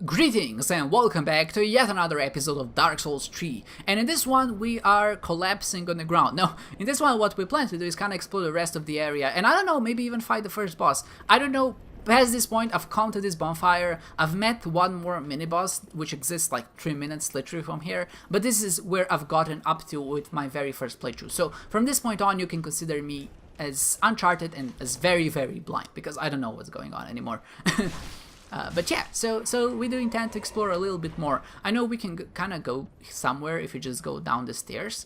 Greetings and welcome back to yet another episode of Dark Souls 3, and in this one we are collapsing on the ground. No, in this one what we plan to do is kind of explore the rest of the area, and I don't know, maybe even fight the first boss. I don't know, past this point I've come to this bonfire, I've met one more mini-boss, which exists like 3 minutes literally from here, but this is where I've gotten up to with my very first playthrough. So from this point on you can consider me as uncharted and as very blind, because I don't know what's going on anymore. But yeah, so we do intend to explore a little bit more. I know we can kind of go somewhere if you just go down the stairs,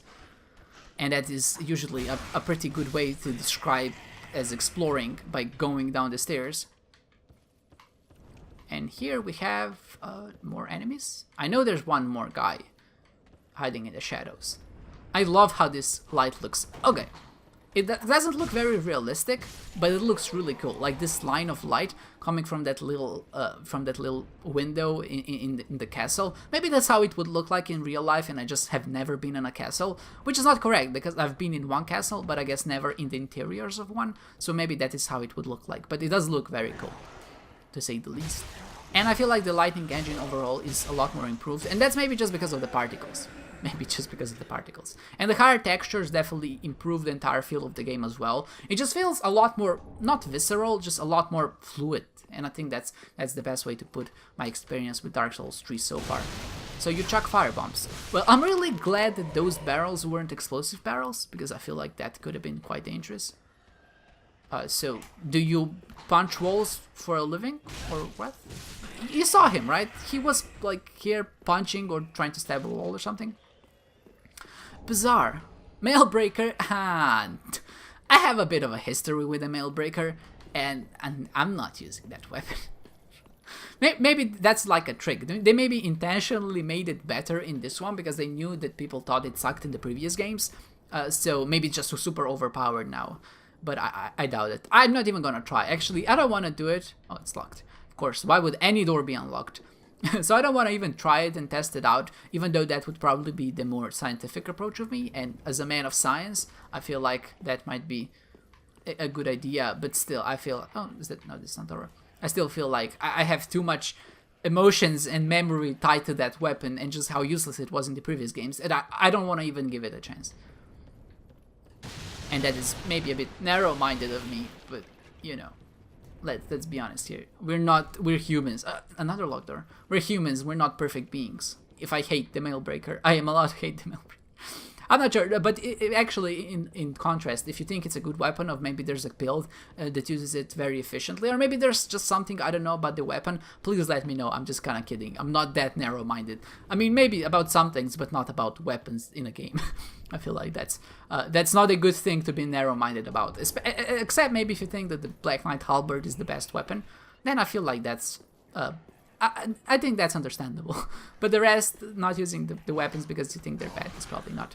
and that is usually a pretty good way to describe as exploring, by going down the stairs. And here we have more enemies. I know there's one more guy hiding in the shadows. I love how this light looks. Okay. It doesn't look very realistic, but it looks really cool. Like this line of light coming from that little window in the castle. Maybe that's how it would look like in real life, and I just have never been in a castle, which is not correct because I've been in one castle, but I guess never in the interiors of one. So maybe that is how it would look like. But it does look very cool, to say the least. And I feel like the lighting engine overall is a lot more improved, and that's maybe just because of the particles. Maybe just because of the particles. And the higher textures definitely improve the entire feel of the game as well. It just feels a lot more, not visceral, just a lot more fluid. And I think that's the best way to put my experience with Dark Souls 3 so far. So you chuck fire bombs. Well, I'm really glad that those barrels weren't explosive barrels, because I feel like that could have been quite dangerous. So, do you punch walls for a living, or what? You saw him, right? He was like here punching or trying to stab a wall or something. Bizarre. Mail breaker. I have a bit of a history with a mail breaker, and I'm not using that weapon. Maybe that's like a trick. They maybe intentionally made it better in this one because they knew that people thought it sucked in the previous games. So maybe it's just super overpowered now. But I doubt it. I'm not even gonna try. Actually, I don't want to do it. Oh, it's locked. Of course, why would any door be unlocked? So I don't want to even try it and test it out, even though that would probably be the more scientific approach of me, and as a man of science, I feel like that might be a good idea, but still, I feel... Oh, is that... No, this is not over. I still feel like I have too much emotions and memory tied to that weapon, and just how useless it was in the previous games, and I don't want to even give it a chance. And that is maybe a bit narrow-minded of me, but, you know. Let's be honest here. We're humans. Another locked door. We're humans, we're not perfect beings. If I hate the mail breaker, I am allowed to hate the mail breaker. I'm not sure, but actually, in contrast, if you think it's a good weapon, or maybe there's a build that uses it very efficiently, or maybe there's just something I don't know about the weapon, please let me know. I'm just kind of kidding. I'm not that narrow-minded. I mean, maybe about some things, but not about weapons in a game. I feel like that's not a good thing to be narrow-minded about. Except maybe if you think that the Black Knight Halberd is the best weapon, then I feel like that's... I think that's understandable. But the rest, not using the weapons because you think they're bad, is probably not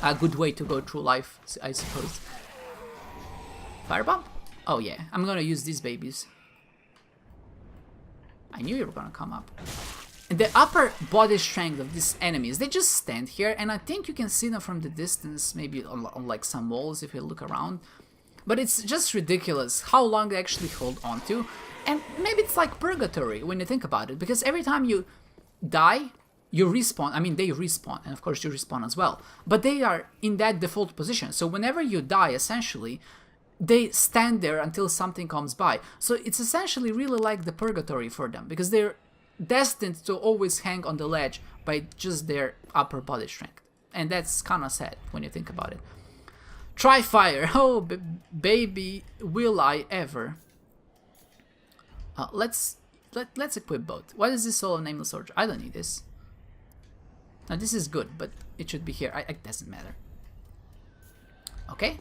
a good way to go through life, I suppose. Firebomb? Oh yeah, I'm gonna use these babies. I knew you were gonna come up. And the upper body strength of these enemies, they just stand here, and I think you can see them from the distance, maybe on like some walls if you look around. But it's just ridiculous how long they actually hold on to. And maybe it's like purgatory when you think about it, because every time you die, you respawn. I mean, they respawn, and of course you respawn as well. But they are in that default position, so whenever you die, essentially, they stand there until something comes by. So it's essentially really like the purgatory for them, because they're destined to always hang on the ledge by just their upper body strength. And that's kind of sad when you think about it. Try fire. Oh, baby, will I ever. Let's equip both. What is this Soul of Nameless Soldier? I don't need this. Now this is good, but it should be here. It doesn't matter. Okay.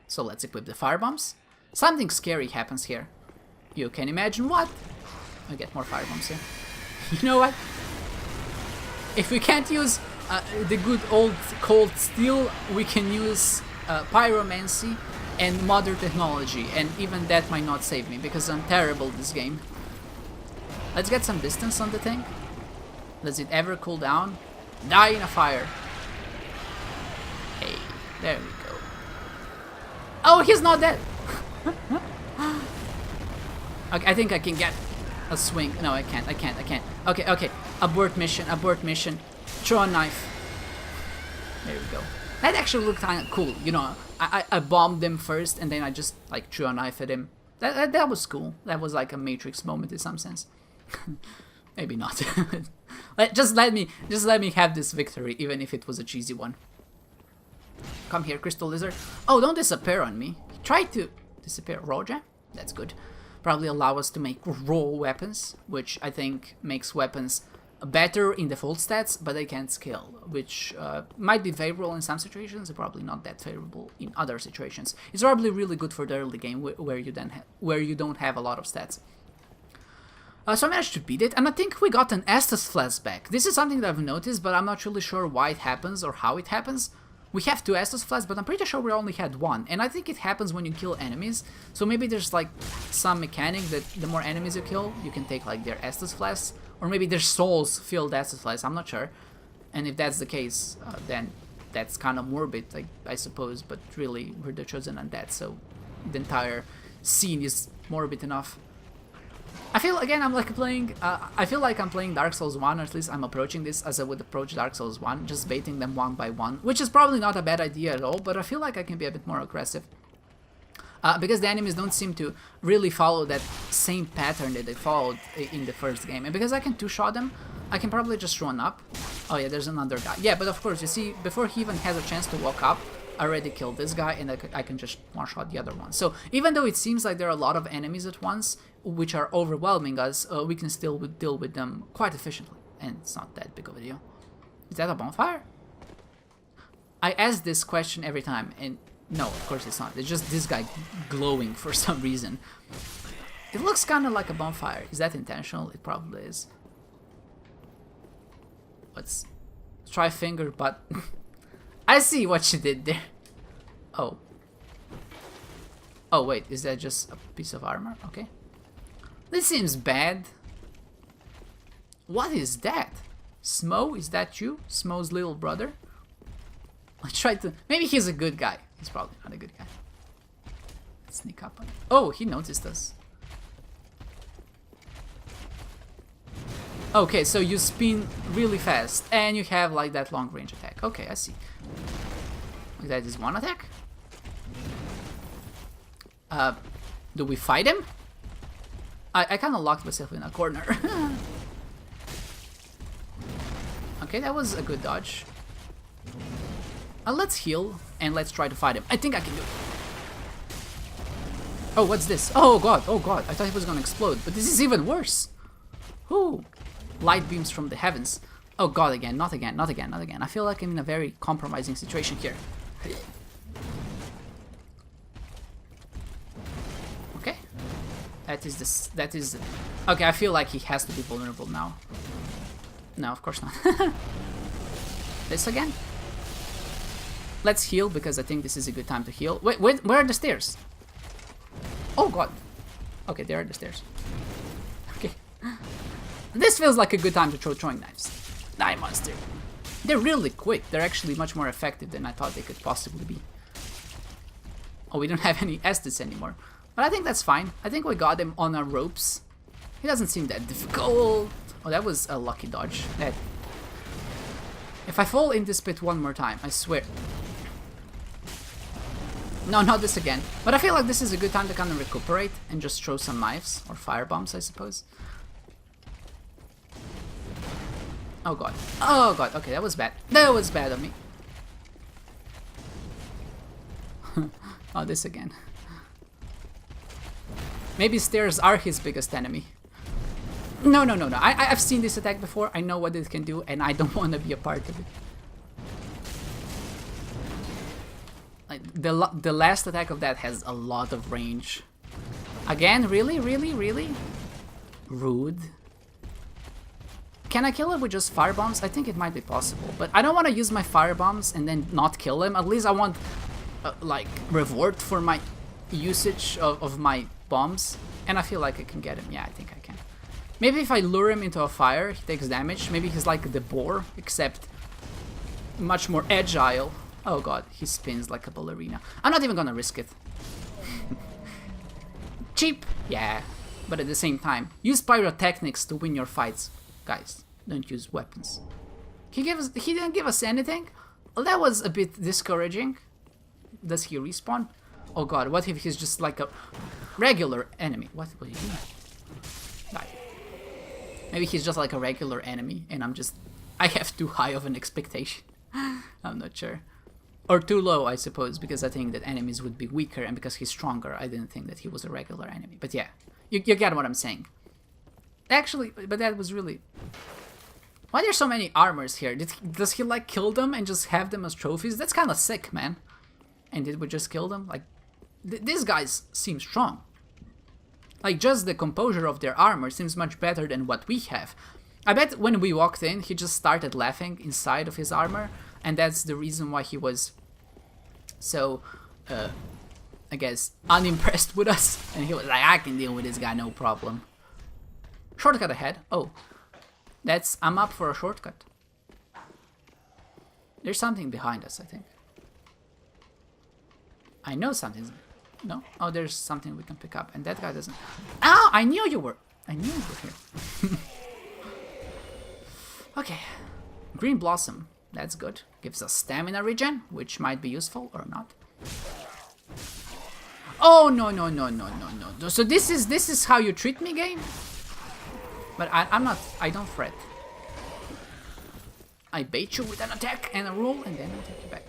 So let's equip the fire bombs. Something scary happens here. You can imagine what? I get more fire bombs here. You know what? If we can't use the good old cold steel, we can use pyromancy and modern technology, and even that might not save me because I'm terrible at this game. Let's get some distance on the thing. Does it ever cool down? Die in a fire. Hey, there we go. Oh, he's not dead. Okay, I think I can get a swing. No, I can't. Okay, okay. Abort mission. Throw a knife. There we go. That actually looked kind of cool. You know, I bombed him first, and then I just like threw a knife at him. That was cool. That was like a Matrix moment in some sense. Maybe not. just let me have this victory, even if it was a cheesy one. Come here, Crystal Lizard. Oh, don't disappear on me. Try to disappear. Roja? That's good. Probably allow us to make raw weapons, which I think makes weapons better in default stats, but they can't scale, which might be favorable in some situations, probably not that favorable in other situations. It's probably really good for the early game where you don't have a lot of stats. So I managed to beat it, and I think we got an Estus flashback. This is something that I've noticed, but I'm not really sure why it happens or how it happens. We have 2 Estus flasks, but I'm pretty sure we only had 1, and I think it happens when you kill enemies. So maybe there's like some mechanic that the more enemies you kill, you can take like their Estus flasks, or maybe their souls filled Estus flasks. I'm not sure. And if that's the case, then that's kind of morbid, I suppose. But really, we're the chosen undead, so the entire scene is morbid enough. I feel, again, I'm like playing, I feel like I'm playing Dark Souls 1, or at least I'm approaching this as I would approach Dark Souls 1, just baiting them one by one, which is probably not a bad idea at all, but I feel like I can be a bit more aggressive. Because the enemies don't seem to really follow that same pattern that they followed in the first game, and because I can two-shot them, I can probably just run up. Oh yeah, there's another guy. Yeah, but of course, you see, before he even has a chance to walk up, I already killed this guy, and I can just one-shot the other one. So even though it seems like there are a lot of enemies at once, which are overwhelming us, we can still deal with them quite efficiently, and it's not that big of a deal. Is that a bonfire? I ask this question every time, and no, of course it's not. It's just this guy glowing for some reason. It looks kind of like a bonfire. Is that intentional? It probably is. Let's try finger, but I see what she did there. Oh. Oh wait, is that just a piece of armor? Okay. This seems bad. What is that? Smo, is that you? Smo's little brother? I tried to... Maybe he's a good guy. He's probably not a good guy. Let's sneak up on him. Oh, he noticed us. Okay, so you spin really fast and you have like that long range attack. Okay, I see. That is one attack. Do we fight him? I kind of locked myself in a corner. Okay, that was a good dodge. Let's heal and let's try to fight him. I think I can do it. Oh, what's this? Oh god, I thought it was gonna explode, but this is even worse. Ooh, light beams from the heavens. Oh god, again, not again. I feel like I'm in a very compromising situation here. Okay. That is... Okay, I feel like he has to be vulnerable now. No, of course not. This again? Let's heal, because I think this is a good time to heal. Wait, where are the stairs? Oh god. Okay, there are the stairs. Okay. This feels like a good time to throw throwing knives. Die, monster. They're really quick. They're actually much more effective than I thought they could possibly be. Oh, we don't have any Estus anymore. But I think that's fine. I think we got him on our ropes. He doesn't seem that difficult. Oh, that was a lucky dodge. That... If I fall in this pit one more time, I swear. No, not this again. But I feel like this is a good time to kind of recuperate and just throw some knives or fire bombs, I suppose. Oh god. Oh god. Okay, that was bad. That was bad of me. Oh, this again. Maybe stairs are his biggest enemy. No. I've seen this attack before. I know what it can do, and I don't want to be a part of it. Like the last attack of that has a lot of range. Again, really? Rude. Can I kill him with just fire bombs? I think it might be possible, but I don't want to use my fire bombs and then not kill him. At least I want like reward for my usage of my bombs, and I feel like I can get him. Yeah, I think I can. Maybe if I lure him into a fire, he takes damage. Maybe he's like the boar, except much more agile. Oh god, he spins like a ballerina. I'm not even gonna risk it. Cheap. Yeah, but at the same time, use pyrotechnics to win your fights, guys. Don't use weapons. He didn't give us anything. Well, that was a bit discouraging. Does he respawn? Oh god, what if he's just like a regular enemy? What was he doing? Die. Maybe he's just like a regular enemy and I have too high of an expectation. I'm not sure. Or too low, I suppose, because I think that enemies would be weaker, and because he's stronger, I didn't think that he was a regular enemy. But yeah, you get what I'm saying. Actually, but that was really... Why are there so many armors here? Does he like kill them and just have them as trophies? That's kind of sick, man. And did we just kill them? Like, these guys seem strong. Like, just the composure of their armor seems much better than what we have. I bet when we walked in, he just started laughing inside of his armor, and that's the reason why he was so, I guess, unimpressed with us. And he was like, I can deal with this guy, no problem. Shortcut ahead. Oh, I'm up for a shortcut. There's something behind us, I think. I know something's... No? Oh, there's something we can pick up, and that guy doesn't... Ah, I knew you were here. Okay. Green Blossom. That's good. Gives us stamina regen, which might be useful or not. Oh, no. So this is how you treat me, game? But I don't fret. I bait you with an attack and a roll, and then I take you back.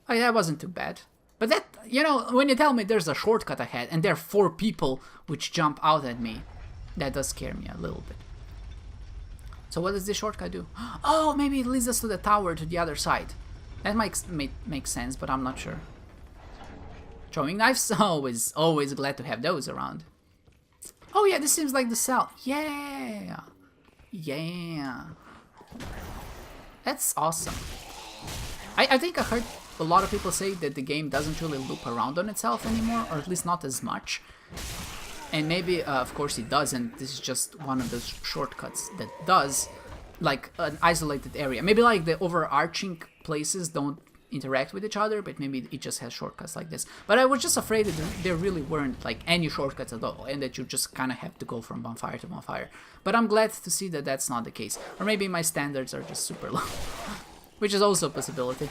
Oh, that wasn't too bad. But that, you know, when you tell me there's a shortcut ahead and there are 4 people which jump out at me, that does scare me a little bit. So what does this shortcut do? Oh, maybe it leads us to the tower to the other side. That makes sense, but I'm not sure. Throwing knives? Always glad to have those around. Oh yeah, this seems like the cell. Yeah. That's awesome. I think I heard a lot of people say that the game doesn't really loop around on itself anymore, or at least not as much. And maybe, of course, it doesn't. This is just one of those shortcuts that does, like, an isolated area. Maybe, like, the overarching places don't interact with each other, but maybe it just has shortcuts like this. But I was just afraid that there really weren't, like, any shortcuts at all, and that you just kind of have to go from bonfire to bonfire. But I'm glad to see that that's not the case. Or maybe my standards are just super low, which is also a possibility.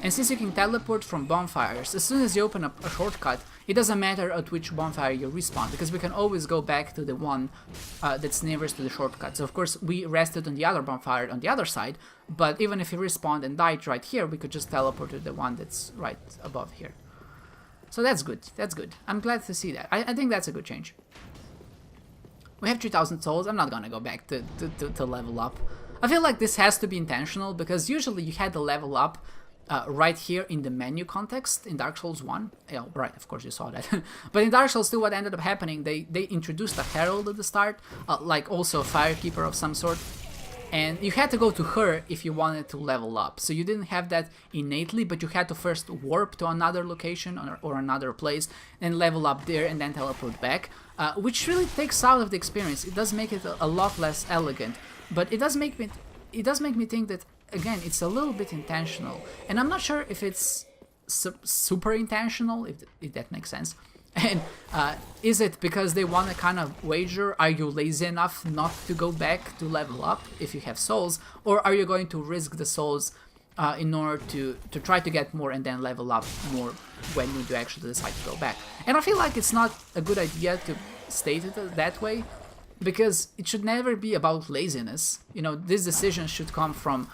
And since you can teleport from bonfires, as soon as you open up a shortcut, it doesn't matter at which bonfire you respawn, because we can always go back to the one that's nearest to the shortcut. So of course we rested on the other bonfire on the other side, but even if you respawned and died right here, we could just teleport to the one that's right above here. So that's good, that's good. I'm glad to see that. I think that's a good change. We have 3,000 souls. I'm not gonna go back to level up. I feel like this has to be intentional, because usually you had to level up right here in the menu context in Dark Souls 1. Yeah, right, of course you saw that. But in Dark Souls 2, what ended up happening, they introduced a herald at the start, like also a firekeeper of some sort, and you had to go to her if you wanted to level up. So you didn't have that innately, but you had to first warp to another location or another place, and level up there and then teleport back, which really takes out of the experience. It does make it a lot less elegant, but it does make me think that, again, it's a little bit intentional, and I'm not sure if it's super intentional, if that makes sense. And is it because they want to kind of wager, are you lazy enough not to go back to level up if you have souls, or are you going to risk the souls in order to try to get more and then level up more when you do actually decide to go back? And I feel like it's not a good idea to state it that way, because it should never be about laziness. You know, these decisions should come from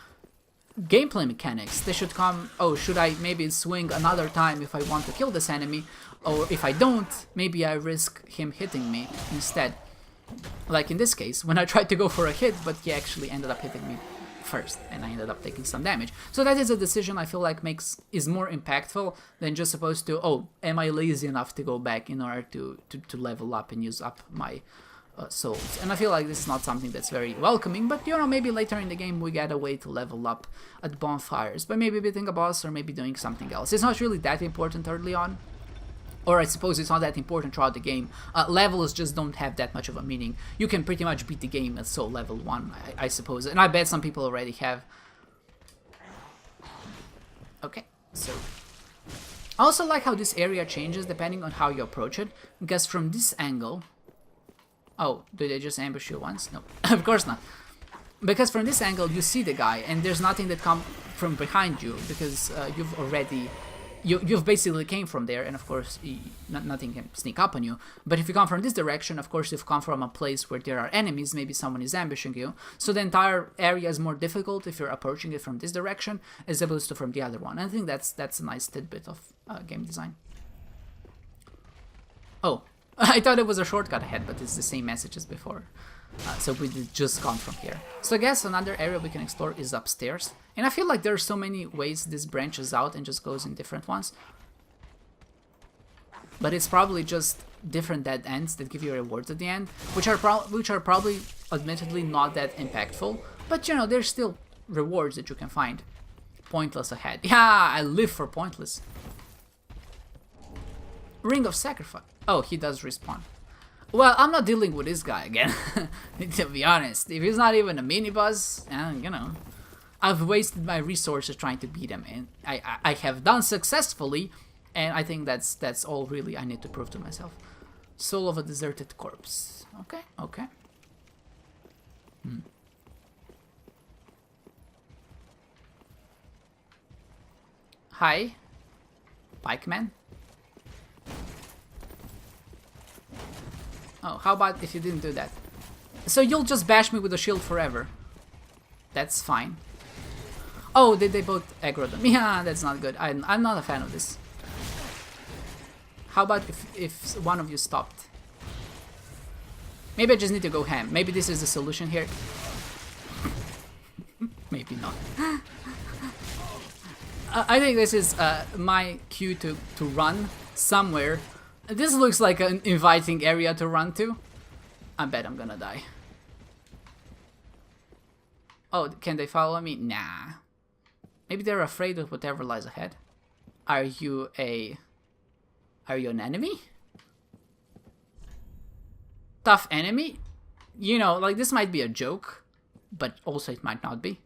gameplay mechanics. They should come, oh, should I maybe swing another time if I want to kill this enemy, or if I don't, maybe I risk him hitting me instead. Like in this case, when I tried to go for a hit, but he actually ended up hitting me first, and I ended up taking some damage. So that is a decision I feel like is more impactful than just supposed to, oh, am I lazy enough to go back in order to level up and use up my souls. And I feel like this is not something that's very welcoming, but you know, maybe later in the game we get a way to level up at bonfires, by maybe beating a boss or maybe doing something else. It's not really that important early on, or I suppose it's not that important throughout the game. Levels just don't have that much of a meaning. You can pretty much beat the game at soul level 1, I suppose, and I bet some people already have. Okay, so I also like how this area changes depending on how you approach it, because from this angle... Oh, did they just ambush you once? No, of course not. Because from this angle you see the guy, and there's nothing that comes from behind you, because you've already... You've basically came from there, and of course nothing can sneak up on you. But if you come from this direction, of course you've come from a place where there are enemies, maybe someone is ambushing you. So the entire area is more difficult if you're approaching it from this direction as opposed to from the other one. I think that's a nice tidbit of game design. Oh, I thought it was a shortcut ahead, but it's the same message as before. So we did just come from here. So I guess another area we can explore is upstairs. And I feel like there are so many ways this branches out and just goes in different ones. But it's probably just different dead ends that give you rewards at the end, which are probably admittedly not that impactful. But you know, there's still rewards that you can find. Pointless ahead. Yeah, I live for pointless. Ring of Sacrifice. Oh, he does respawn. Well, I'm not dealing with this guy again, to be honest. If he's not even a mini-boss, you know, I've wasted my resources trying to beat him, and I have done successfully, and I think that's all really I need to prove to myself. Soul of a deserted corpse. Okay, okay. Hi, Pikeman. Oh, how about if you didn't do that? So you'll just bash me with a shield forever. That's fine. Oh, did they both aggro them? Yeah, that's not good. I'm not a fan of this. How about if one of you stopped? Maybe I just need to go ham. Maybe this is the solution here. Maybe not. I think this is my cue to run somewhere. This looks like an inviting area to run to. I bet I'm gonna die. Oh, can they follow me? Nah. Maybe they're afraid of whatever lies ahead. Are you an enemy? Tough enemy? You know, like this might be a joke, but also it might not be.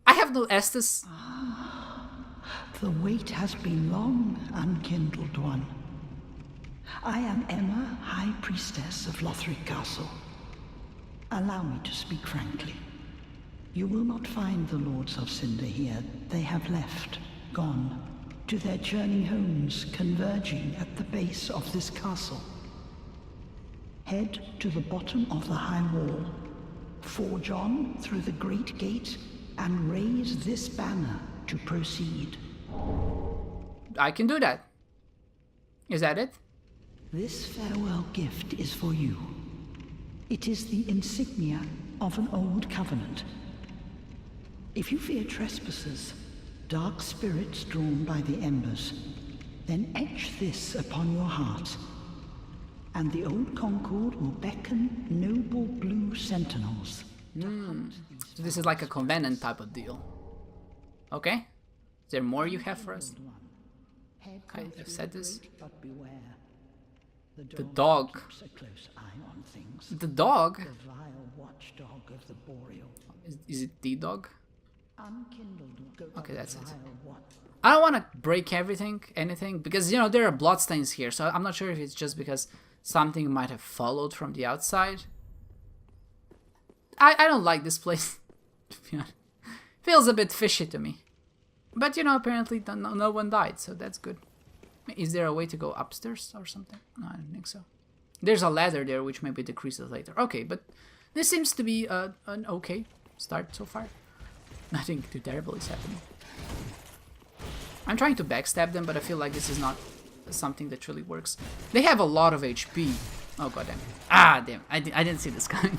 I have no Estus. The wait has been long, unkindled one. I am Emma, High Priestess of Lothric Castle. Allow me to speak frankly. You will not find the Lords of Cinder here. They have left, gone, to their journey homes converging at the base of this castle. Head to the bottom of the high wall, forge on through the great gate, and raise this banner to proceed. I can do that. Is that it? This farewell gift is for you. It is the insignia of an old covenant. If you fear trespassers, dark spirits drawn by the embers, then etch this upon your heart, and the old Concord will beckon noble blue sentinels. So this is like a covenant type of deal. Okay? Is there more you have for us? Okay, I've said this. But beware. The dog. Keeps a close eye on things. The dog? The vile watchdog of the boreal. Is it the dog? Unkindled. Okay, that's it. I don't want to break anything, because, you know, there are bloodstains here, so I'm not sure if it's just because something might have followed from the outside. I don't like this place. Feels a bit fishy to me. But, you know, apparently no one died, so that's good. Is there a way to go upstairs or something? No, I don't think so. There's a ladder there, which maybe decreases later. Okay, but this seems to be an okay start so far. Nothing too terrible is happening. I'm trying to backstab them, but I feel like this is not something that really works. They have a lot of HP. Oh, goddamn. Ah, damn. I didn't see this coming.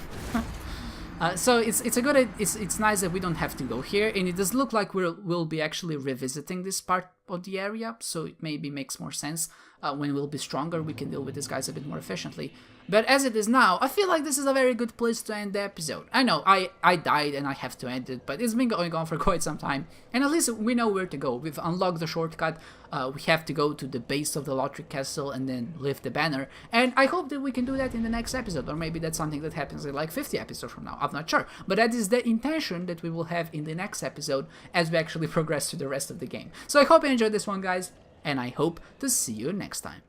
So it's nice that we don't have to go here, and it does look like we'll be actually revisiting this part of the area, so it maybe makes more sense. When we'll be stronger, we can deal with these guys a bit more efficiently. But as it is now, I feel like this is a very good place to end the episode. I know, I died and I have to end it, but it's been going on for quite some time. And at least we know where to go. We've unlocked the shortcut. We have to go to the base of the Lothric Castle and then lift the banner. And I hope that we can do that in the next episode. Or maybe that's something that happens in like 50 episodes from now. I'm not sure. But that is the intention that we will have in the next episode as we actually progress to the rest of the game. So I hope you enjoyed this one, guys. and I hope to see you next time.